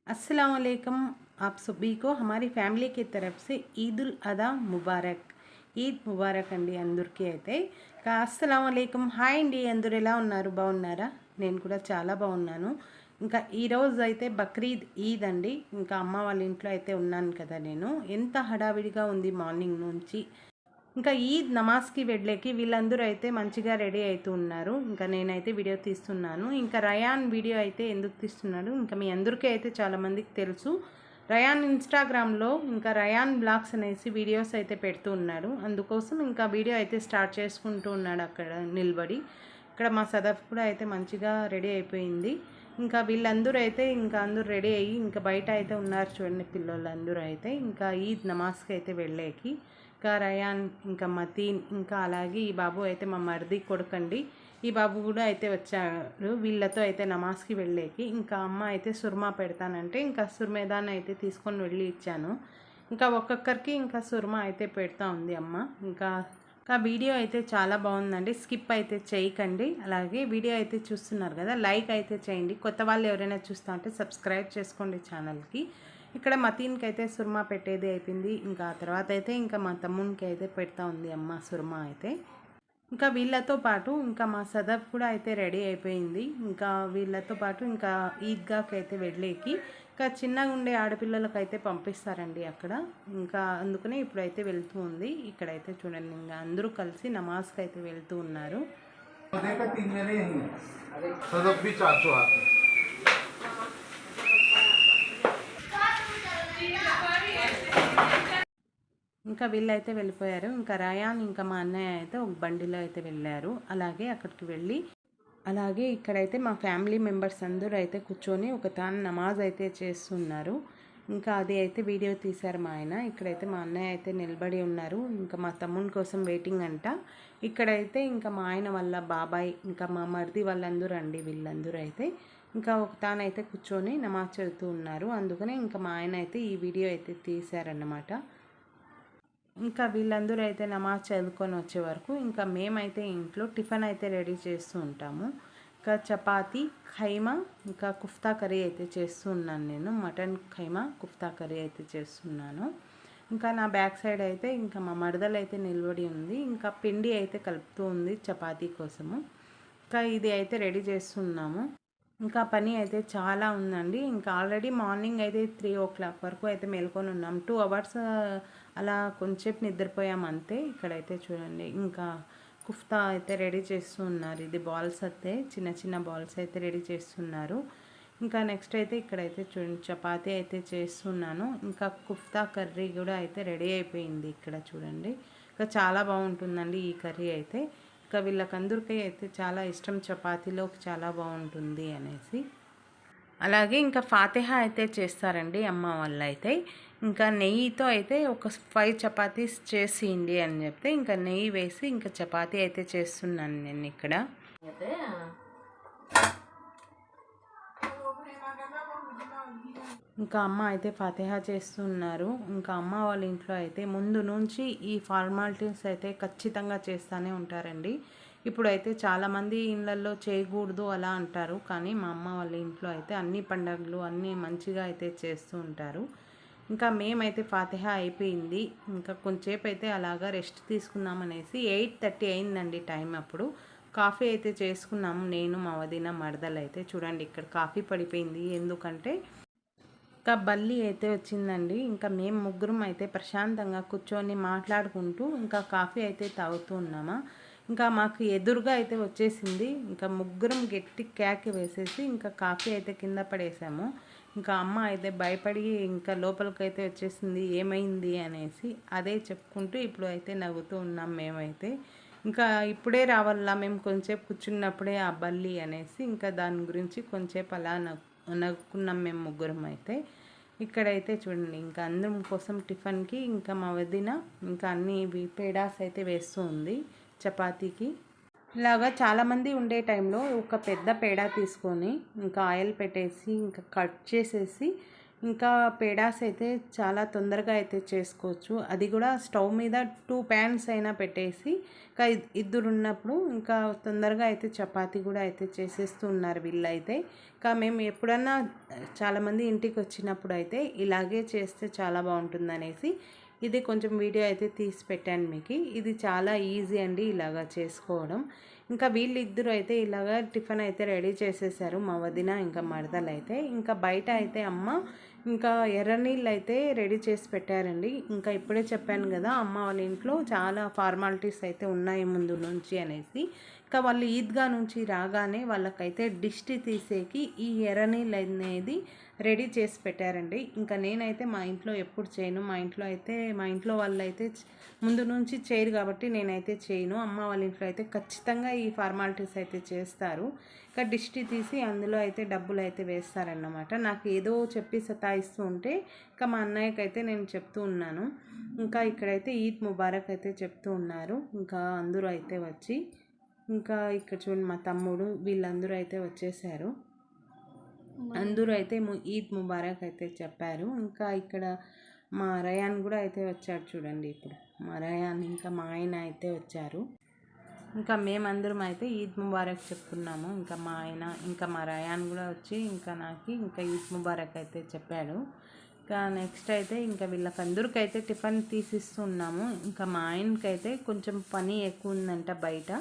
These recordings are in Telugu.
अस्सलाम वालेकुम। आप सभी को हमारी ఫ్యామిలీ की तरफ से ईद उल अदा ముబారక్। ఈద్ ముబారక్ అండి అందరికీ అయితే అస్సలాం వాలేకుం। హాయ్ అండి, అందరూ ఎలా ఉన్నారు? బాగున్నారా? నేను కూడా చాలా బాగున్నాను। ఇంకా ఈరోజు అయితే బక్రీద్ ఈద్ అండి। ఇంకా అమ్మ వాళ్ళ ఇంట్లో అయితే ఉన్నాను కదా నేను। ఎంత హడావిడిగా ఉంది మార్నింగ్ నుంచి। ఇంకా ఈద్ నమాజ్కి వెళ్ళేకి వీళ్ళందరూ అయితే మంచిగా రెడీ అవుతూ ఉన్నారు। ఇంకా నేనైతే వీడియో తీస్తున్నాను। ఇంకా రయాన్ వీడియో అయితే ఎందుకు తీస్తున్నాడు ఇంకా మీ అందరికీ అయితే చాలామందికి తెలుసు। రయాన్ ఇన్స్టాగ్రామ్లో ఇంకా రయాన్ బ్లాగ్స్ అనేసి వీడియోస్ అయితే పెడుతూ ఉన్నాడు। అందుకోసం ఇంకా వీడియో అయితే స్టార్ట్ చేసుకుంటూ ఉన్నాడు అక్కడ నిలబడి। ఇక్కడ మా సదఫ్ కూడా అయితే మంచిగా రెడీ అయిపోయింది। ఇంకా వీళ్ళందరూ అయితే ఇంకా అందరూ రెడీ అయ్యి ఇంకా బయట అయితే ఉన్నారు చూడండి పిల్లలందరూ అయితే ఇంకా ఈద్ నమాజ్కి అయితే వెళ్ళేకి। ఇంకా రయాన్ ఇంకా మతీన్ ఇంకా అలాగే ఈ బాబు అయితే మా మరిది కొడుకండి। ఈ బాబు కూడా అయితే వచ్చాడు వీళ్ళతో అయితే నమాజ్కి వెళ్ళేకి। ఇంకా అమ్మ అయితే సుర్మా పెడతానంటే ఇంకా సుర్మేదాన్ని అయితే తీసుకొని వెళ్ళి ఇచ్చాను। ఇంకా ఒక్కొక్కరికి ఇంకా సుర్మా అయితే పెడతా ఉంది అమ్మ। ఇంకా వీడియో అయితే చాలా బాగుందండి, స్కిప్ అయితే చేయకండి। అలాగే వీడియో అయితే చూస్తున్నారు కదా, లైక్ అయితే చేయండి। కొత్త వాళ్ళు ఎవరైనా చూస్తా ఉంటే సబ్స్క్రైబ్ చేసుకోండి ఛానల్కి। ఇక్కడ మతీన్కి అయితే సుర్మా పెట్టేది అయిపోయింది। ఇంకా తర్వాత అయితే ఇంకా మా తమ్మునికి అయితే పెడతా ఉంది అమ్మ సుర్మా అయితే। ఇంకా వీళ్ళతో పాటు ఇంకా మా సదఫ్ కూడా అయితే రెడీ అయిపోయింది। ఇంకా వీళ్ళతో పాటు ఇంకా ఈద్గాకి అయితే వెళ్ళేకి ఇంకా చిన్నగా ఉండే ఆడపిల్లలకు అయితే పంపిస్తారండి అక్కడ। ఇంకా అందుకనే ఇప్పుడైతే వెళ్తూ ఉంది। ఇక్కడైతే చూడండి ఇంకా అందరూ కలిసి నమాజ్కి అయితే వెళ్తూ ఉన్నారు। ఇంకా వీళ్ళైతే వెళ్ళిపోయారు। ఇంకా రయాన్ ఇంకా మా అన్నయ్య అయితే ఒక బండిలో అయితే వెళ్ళారు। అలాగే అక్కడికి వెళ్ళి అలాగే ఇక్కడైతే మా ఫ్యామిలీ మెంబర్స్ అందరూ అయితే కూర్చొని ఒక తాను నమాజ్ అయితే చేస్తున్నారు। ఇంకా అది అయితే వీడియో తీశారు మా ఆయన। ఇక్కడైతే మా అన్నయ్య అయితే నిలబడి ఉన్నారు, ఇంకా మా తమ్ముని కోసం వెయిటింగ్ అంట। ఇక్కడైతే ఇంకా మా ఆయన వాళ్ళ బాబాయ్ ఇంకా మా మరిది వాళ్ళందరూ అండి వీళ్ళందరూ అయితే ఇంకా ఒక తానైతే కూర్చొని నమాజ్ చదువుతూ ఉన్నారు। అందుకనే ఇంకా మా ఆయన అయితే ఈ వీడియో అయితే తీశారన్నమాట। ఇంకా వీళ్ళందరూ అయితే నమాజ్ చదువుకొని వచ్చే వరకు ఇంకా మేమైతే ఇంట్లో టిఫిన్ అయితే రెడీ చేస్తూ ఉంటాము। ఇంకా చపాతీ ఖైమా ఇంకా కుఫ్తా కర్రీ అయితే చేస్తూ ఉన్నాను నేను, మటన్ ఖైమా కుఫ్తా కర్రీ అయితే చేస్తున్నాను। ఇంకా నా బ్యాక్ సైడ్ అయితే ఇంకా మా మరదలు అయితే నిలబడి ఉంది, ఇంకా పిండి అయితే కలుపుతూ ఉంది చపాతీ కోసము। ఇంకా ఇది అయితే రెడీ చేస్తున్నాము। ఇంకా పని అయితే చాలా ఉందండి। ఇంకా ఆల్రెడీ మార్నింగ్ అయితే 3 o'clock వరకు అయితే మేల్కొని ఉన్నాం। 2 hours అలా కొంచెంసేపు నిద్రపోయాం అంతే। ఇక్కడైతే చూడండి ఇంకా కుఫ్తా అయితే రెడీ చేస్తూ ఉన్నారు। ఇది బాల్స్ అయితే చిన్న చిన్న బాల్స్ అయితే రెడీ చేస్తున్నారు। ఇంకా నెక్స్ట్ అయితే ఇక్కడైతే చూడండి చపాతీ అయితే చేస్తున్నాను। ఇంకా కుఫ్తా కర్రీ కూడా అయితే రెడీ అయిపోయింది ఇక్కడ చూడండి। ఇంకా చాలా బాగుంటుందండి ఈ కర్రీ అయితే। ఇంకా వీళ్ళకందరికీ అయితే చాలా ఇష్టం, చపాతీలోకి చాలా బాగుంటుంది అనేసి। అలాగే ఇంకా ఫాతిహా అయితే చేస్తారండి అమ్మ వాళ్ళు అయితే। ఇంకా నెయ్యితో అయితే ఒక 5 చపాతీస్ చేసేయండి అని చెప్తే ఇంకా నెయ్యి వేసి ఇంకా చపాతీ అయితే చేస్తున్నాను నేను ఇక్కడ। ఇంకా అమ్మ అయితే ఫాతిహా చేస్తున్నారు। ఇంకా అమ్మ వాళ్ళ ఇంట్లో అయితే ముందు నుంచి ఈ ఫార్మాలిటీస్ అయితే ఖచ్చితంగా చేస్తూనే ఉంటారండి। ఇప్పుడైతే చాలామంది ఇళ్ళల్లో చేయకూడదు అలా అంటారు, కానీ మా అమ్మ వాళ్ళ ఇంట్లో అయితే అన్ని పండగలు అన్నీ మంచిగా అయితే చేస్తూ ఉంటారు। ఇంకా మేమైతే ఫాతిహా అయిపోయింది, ఇంకా కొంచెంసేపు అయితే అలాగా రెస్ట్ తీసుకుందామనేసి 8:30 అయిందండి టైం అప్పుడు। కాఫీ అయితే చేసుకున్నాము నేను మా వదిన మరదలు అయితే చూడండి ఇక్కడ కాఫీ పడిపోయింది ఎందుకంటే ఇంకా బల్లి అయితే వచ్చిందండి। ఇంకా మేము ముగ్గురం అయితే ప్రశాంతంగా కూర్చొని మాట్లాడుకుంటూ ఇంకా కాఫీ అయితే తాగుతూ ఉన్నామా। ఇంకా మాకు ఎదురుగా అయితే వచ్చేసింది, ఇంకా ముగ్గురం గట్టి క్యాక్ వేసేసి ఇంకా కాఫీ అయితే కింద పడేసాము। ఇంకా అమ్మ అయితే భయపడి ఇంకా లోపలికైతే వచ్చేసింది ఏమైంది అనేసి, అదే చెప్పుకుంటూ ఇప్పుడు అయితే నవ్వుతూ ఉన్నాం మేమైతే। ఇంకా ఇప్పుడే రావాలా మేము కొంచెంసేపు కూర్చున్నప్పుడే ఆ బల్లి అనేసి ఇంకా దాని గురించి కొంచెంసేపు అలా నవ్వుకున్నాం మేము ముగ్గురం అయితే। ఇక్కడైతే చూడండి ఇంకా అందరం కోసం టిఫిన్కి ఇంకా మా వదిన ఇంకా అన్ని పేడాస్ అయితే వేస్తూ ఉంది చపాతీకి। ఇలాగా చాలామంది ఉండే టైంలో ఒక పెద్ద పేడ తీసుకొని ఇంకా ఆయిల్ పెట్టేసి ఇంకా కట్ చేసేసి ఇంకా పేడాస్ అయితే చాలా తొందరగా అయితే చేసుకోవచ్చు. అది కూడా స్టవ్ మీద 2 ప్యాన్స్ అయినా పెట్టేసి ఇంకా ఇద్దరు ఉన్నప్పుడు ఇంకా తొందరగా అయితే చపాతీ కూడా అయితే చేసేస్తూ ఉన్నారు వీళ్ళైతే. ఇంకా మేము ఎప్పుడన్నా చాలామంది ఇంటికి వచ్చినప్పుడు అయితే ఇలాగే చేస్తే చాలా బాగుంటుందనేసి ఇది కొంచెం వీడియో అయితే తీసి పెట్టాను మీకు. ఇది చాలా ఈజీ అండి ఇలాగా చేసుకోవడం. ఇంకా వీళ్ళిద్దరూ అయితే ఇలాగా టిఫిన్ అయితే రెడీ చేసేసారు, మా వదిన ఇంకా మరదలు అయితే. ఇంకా బయట అయితే అమ్మ ఇంకా ఎర్రనీళ్ళు అయితే రెడీ చేసి పెట్టారండి. ఇంకా ఇప్పుడే చెప్పాను కదా అమ్మ వాళ్ళ ఇంట్లో చాలా ఫార్మాలిటీస్ అయితే ఉన్నాయి ముందు నుంచి అనేసి. ఇంకా వాళ్ళు ఈద్గా నుంచి రాగానే వాళ్ళకైతే దిష్టి తీసేకి ఈ ఎర్రనీళ్ళు అనేది రెడీ చేసి పెట్టారండి. ఇంకా నేనైతే మా ఇంట్లో ఎప్పుడు చేయను, మా ఇంట్లో వాళ్ళు అయితే ముందు నుంచి చేయరు కాబట్టి నేనైతే చేయను. అమ్మ వాళ్ళ ఇంట్లో అయితే ఖచ్చితంగా ఈ ఫార్మాలిటీస్ అయితే చేస్తారు. ఇంకా దిష్టి తీసి అందులో అయితే డబ్బులు అయితే వేస్తారన్నమాట. నాకు ఏదో చెప్పి సతాయిస్తూ ఉంటే ఇంకా మా అన్నయ్యకి అయితే నేను చెప్తూ ఉన్నాను. ఇంకా ఇక్కడైతే ఈద్ ముబారక్ అయితే చెప్తూ ఉన్నారు. ఇంకా అందరూ అయితే వచ్చి ఇంకా ఇక్కడ చూడండి మా తమ్ముడు వీళ్ళందరూ అయితే వచ్చేసారు. అందరూ అయితే ఈద్ ముబారక్ అయితే చెప్పారు. ఇంకా ఇక్కడ మా రయాన్ కూడా అయితే వచ్చాడు చూడండి. ఇప్పుడు మా రయాన్ ఇంకా మా ఆయన అయితే వచ్చారు. ఇంకా మేమందరం అయితే ఈద్ ముబారక్ చెప్తున్నాము. ఇంకా మా ఆయన ఇంకా మా రయాన్ కూడా వచ్చి ఇంకా నాకు ఇంకా ఈద్ ముబారక్ అయితే చెప్పాడు. ఇంకా నెక్స్ట్ అయితే ఇంకా వీళ్ళకందరికీ అయితే టిఫిన్ తీసిస్తున్నాము. ఇంకా మా ఆయనకైతే కొంచెం పని ఎక్కువ ఉందంట బయట,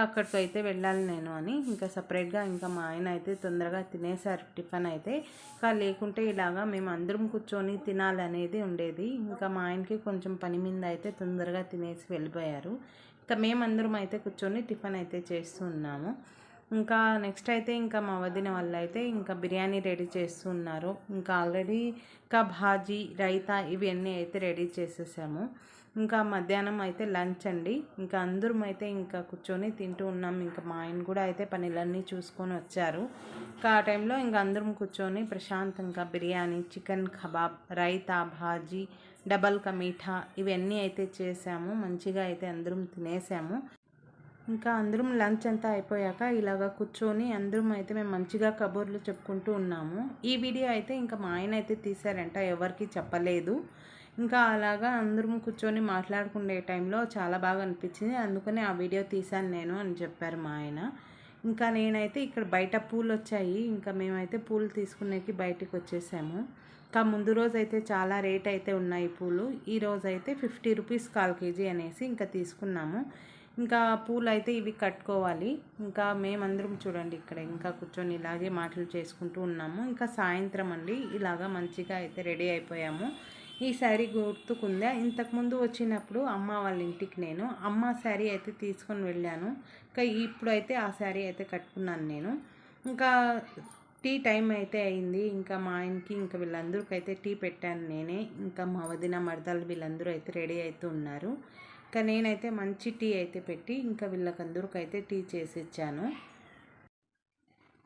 అక్కడికి అయితే వెళ్ళాలి నేను అని ఇంకా సపరేట్గా ఇంకా మా ఆయన అయితే తొందరగా తినేసారు టిఫిన్ అయితే. ఇంకా లేకుంటే ఇలాగా మేము అందరం కూర్చొని తినాలనేది ఉండేది. ఇంకా మా ఆయనకి కొంచెం పని మీద అయితే తొందరగా తినేసి వెళ్ళిపోయారు. ఇంకా మేమందరం అయితే కూర్చొని టిఫిన్ అయితే చేస్తూ ఉన్నాము. ఇంకా నెక్స్ట్ అయితే ఇంకా మా వదిన వాళ్ళు అయితే ఇంకా బిర్యానీ రెడీ చేస్తున్నారు. ఇంకా ఆల్రెడీ ఇంకా భాజీ రైతా ఇవన్నీ అయితే రెడీ చేసేసాము. ఇంకా మధ్యాహ్నం అయితే లంచ్ అండి. ఇంకా అందరం అయితే ఇంకా కూర్చొని తింటూ ఉన్నాం. ఇంకా మా ఆయన కూడా అయితే పనులన్నీ చూసుకొని వచ్చారు. ఇంకా ఆ టైంలో ఇంకా అందరం కూర్చొని ప్రశాంతంగా biryani, chicken kebab, raita, bhaji, double ka meetha ఇవన్నీ అయితే చేసాము. మంచిగా అయితే అందరం తినేసాము. ఇంకా అందరం లంచ్ అంతా అయిపోయాక ఇలాగ కూర్చొని అందరం అయితే మేము మంచిగా కబుర్లు చెప్పుకుంటూ ఉన్నాము. ఈ వీడియో అయితే ఇంకా మా ఆయన అయితే తీశారంట, ఎవరికి చెప్పలేదు. ఇంకా అలాగా అందరం కూర్చొని మాట్లాడుకునే టైంలో చాలా బాగా అనిపించింది, అందుకని ఆ వీడియో తీశాను నేను అని చెప్పారు మా ఆయన. ఇంకా నేనైతే ఇక్కడ బయట పూలు వచ్చాయి, ఇంకా మేమైతే పూలు తీసుకునేకి బయటికి వచ్చేసాము. ఇంకా ముందు రోజు అయితే చాలా రేట్ అయితే ఉన్నాయి పూలు. ఈ రోజు అయితే 50 రూపీస్ 1/4 కేజీ అనేసి ఇంకా తీసుకున్నాము. ఇంకా పూలు అయితే ఇవి కట్టుకోవాలి. ఇంకా మేమందరం చూడండి ఇక్కడ ఇంకా కూర్చొని ఇలాగే మాటలు చేసుకుంటూ ఉన్నాము. ఇంకా సాయంత్రం అండి ఇలాగా మంచిగా అయితే రెడీ అయిపోయాము. ఈ శారీ గుర్తుకుందా, ఇంతకుముందు వచ్చినప్పుడు అమ్మ వాళ్ళ ఇంటికి నేను అమ్మ శారీ అయితే తీసుకొని వెళ్ళాను. ఇంకా ఇప్పుడైతే ఆ శారీ అయితే కట్టుకున్నాను నేను. ఇంకా టీ టైం అయితే అయింది. ఇంకా మా ఆయనకి ఇంకా వీళ్ళందరికీ అయితే టీ పెట్టాను నేనే. ఇంకా మా వదిన మరదలు వీళ్ళందరూ అయితే రెడీ అవుతూ ఉన్నారు. ఇంకా నేనైతే మంచి టీ అయితే పెట్టి ఇంకా వీళ్ళకందరికీ అయితే టీ చేసి ఇచ్చాను.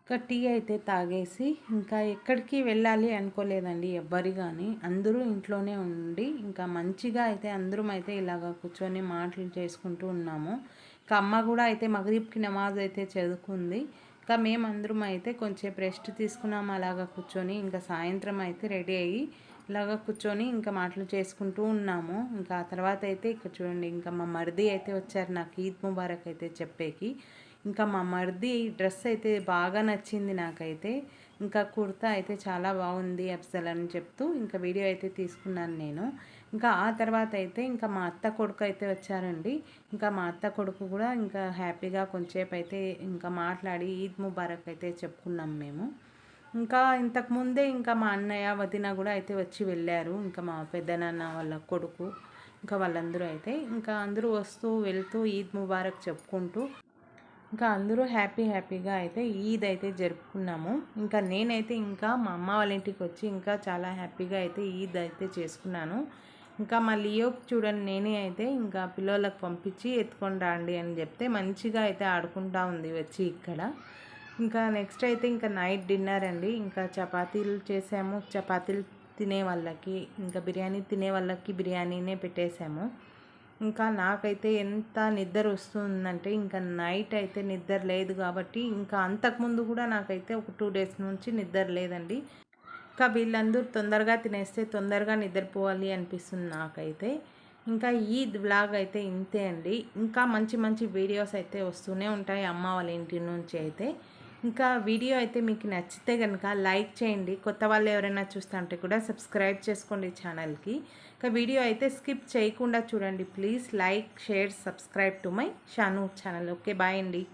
ఇంకా టీ అయితే తాగేసి ఇంకా ఎక్కడికి వెళ్ళాలి అనుకోలేదండి ఎవ్వరి కానీ, అందరూ ఇంట్లోనే ఉండి ఇంకా మంచిగా అయితే అందరం అయితే ఇలాగ కూర్చొని మాటలు చేసుకుంటూ ఉన్నాము. ఇంకా అమ్మ కూడా అయితే మగరిబ్కి నమాజ్ అయితే చదువుకుంది. ఇంకా మేమందరం అయితే కొంచెం రెస్ట్ తీసుకున్నాము అలాగ కూర్చొని. ఇంకా సాయంత్రం అయితే రెడీ అయ్యి ఇలాగ కూర్చొని ఇంకా మాటలు చేసుకుంటూ ఉన్నాము. ఇంకా ఆ తర్వాత అయితే ఇక్కడ చూడండి ఇంకా మా మరిది అయితే వచ్చారు నాకు ఈద్ ముబారక్ అయితే చెప్పేకి. ఇంకా మా మరిది డ్రెస్ అయితే బాగా నచ్చింది నాకైతే. ఇంకా కుర్తా అయితే చాలా బాగుంది అఫ్జల్ అని చెప్తూ ఇంకా వీడియో అయితే తీసుకున్నాను నేను. ఇంకా ఆ తర్వాత అయితే ఇంకా మా అత్త కొడుకు అయితే వచ్చారండి. ఇంకా మా అత్త కొడుకు కూడా ఇంకా హ్యాపీగా కొంచెంసేపు అయితే ఇంకా మాట్లాడి ఈద్ ముబారక్ అయితే చెప్పుకున్నాం మేము. ఇంకా ఇంతకుముందే ఇంకా మా అన్నయ్య వదిన కూడా అయితే వచ్చి వెళ్ళారు. ఇంకా మా పెద్దనాన్న వాళ్ళ కొడుకు ఇంకా వాళ్ళందరూ అయితే ఇంకా అందరూ వస్తూ వెళ్తూ ఈద్ ముబారక్ చెప్పుకుంటూ ఇంకా అందరూ హ్యాపీగా అయితే ఈద్ అయితే జరుపుకున్నాము. ఇంకా నేనైతే ఇంకా మా అమ్మ వాళ్ళ ఇంటికి వచ్చి ఇంకా చాలా హ్యాపీగా అయితే ఈద్ అయితే చేసుకున్నాను. ఇంకా మా లియోకి చూడండి నేనే అయితే ఇంకా పిల్లలకు పంపించి ఎత్తుకొని రండి అని చెప్తే మంచిగా అయితే ఆడుకుంటా ఉంది వచ్చి ఇక్కడ. ఇంకా నెక్స్ట్ అయితే ఇంకా నైట్ డిన్నర్ అండి. ఇంకా చపాతీలు చేసాము, చపాతీలు తినే వాళ్ళకి ఇంకా బిర్యానీ తినే వాళ్ళకి బిర్యానీనే పెట్టేసాము. ఇంకా నాకైతే ఎంత నిద్ర వస్తుందంటే ఇంకా నైట్ అయితే నిద్ర లేదు కాబట్టి ఇంకా అంతకుముందు కూడా నాకైతే ఒక 2 డేస్ నుంచి నిద్ర లేదండి. ఇంకా వీళ్ళందరూ తొందరగా తినేస్తే తొందరగా నిద్రపోవాలి అనిపిస్తుంది నాకైతే. ఇంకా ఈద్ వ్లాగ్ అయితే ఇంతే అండి. ఇంకా మంచి మంచి వీడియోస్ అయితే వస్తూనే ఉంటాయి అమ్మ వాళ్ళ ఇంటి నుంచి అయితే. ఇంకా వీడియో అయితే మీకు నచ్చితే కనుక లైక్ చేయండి. కొత్త వాళ్ళు ఎవరైనా చూస్తుంటే కూడా సబ్స్క్రైబ్ చేసుకోండి ఛానల్కి. ఇంకా వీడియో అయితే స్కిప్ చేయకుండా చూడండి please. Like, share, subscribe to my Shanu channel. Okay, bye అండి.